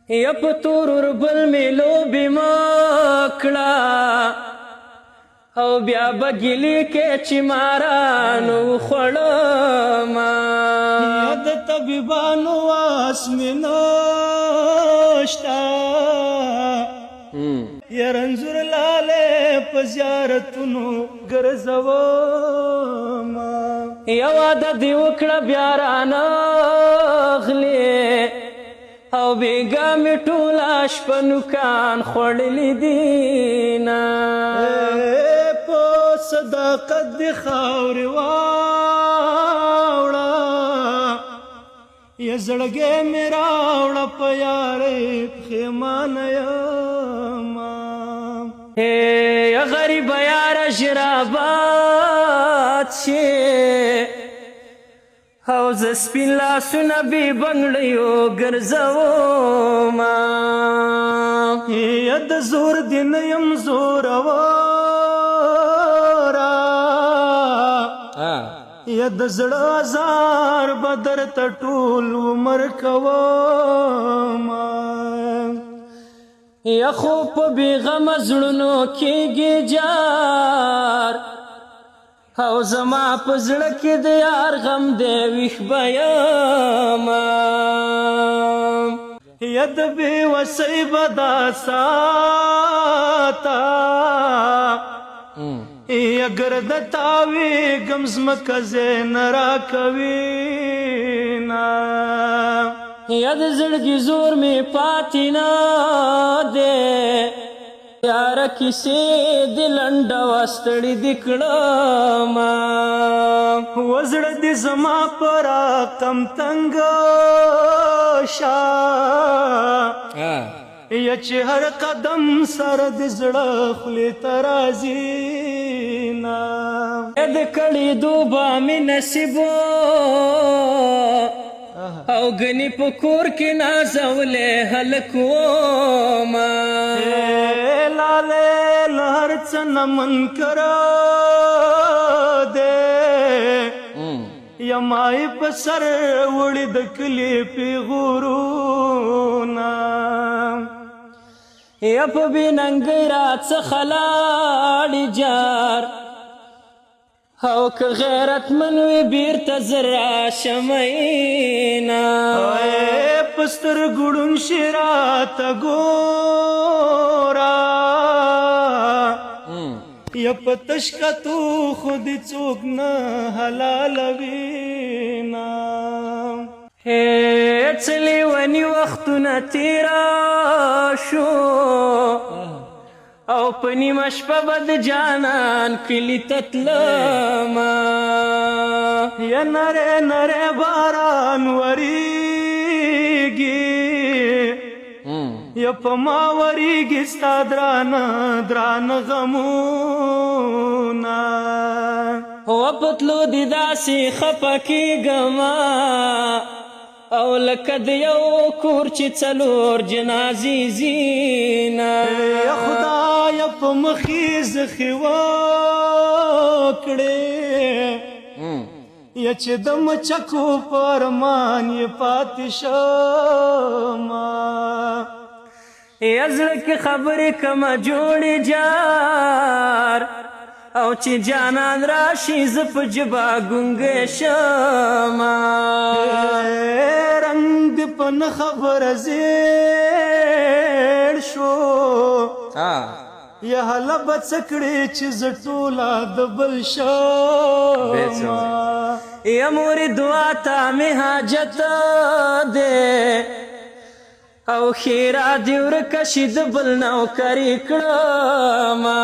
یا په تورور بل مې لوبې مه کړه او بیا به ګیلې کې چې مارانو وخوړمه یا د طبیبانو واس مې نشته یا رنځور لالې په زیارتونو ګرځومه یا واده دې وکړه بیا رانغلې او بېګا مې ټوله شپه نوکان خوړلي دینه په صداقت دې خاورې واوړه یا زړګی مې راوړه په یارۍ پښېمانه یمه یا غریبه یاره ژر آباد شې او زه سپین لاسونه بې بنګړیو ګرځومه یا د زور دې نه یم زوروره یا د زړه ازار به درته ټول عمر کومه یا خو په بېغمه زړونو کېږي جار او زما په زړه کې د یار غم دی ویښ به یمه یا د بېوسۍ به دا ساته یا ګرده تاویږم ځمکه ځای نه راکوینه یا د زړګي زور مې پاتې نه دی یاره کیسې دې لنډه وه ستړي دې کړمه وزړه دې زما په راقم تنګه شه یا چې هر قدم سره د زړه خولې ته راځي نه د کړي دوبه مې نصیب او ګنې په کور کې نازولی هلک ومه لالې له هر څه نه منکره دی یا مای په سر وړي د کلي پیغورونه یا په بېننګۍ راڅخه لاړې جار او که غیرتمن وي بیرته زه راشمه یینه په سترګو ړوند شي راته ګوره یا په تشکتو خو دې څوک نه حلالوینه څه لیوني وختونه تېره شو او په نیمه شپه به د جانان کلي ته تلمه یا نری نری باران وریږي یا په ما وریږي ستا درانه درانه غمونه و په تلو دې داسې خفه کېږمه او لکه د یو کور چې څلور جنازې ځینه یا خدایه په مخې زخې وکړې یا چې د مچکو په ارمان یې پاتې شمه یا زړه کې خبرې کمه جوړې جار او چې جانان راشي زه په ژبه ګونګی شمه رنګ دې په نه خبره زیړ شو یا هله به څه کړې چې زه ټوله د بل شمه یا مورې دعا ته مې حاجت دی او ښېرا دې ورکه شي د بل نوکري کړمه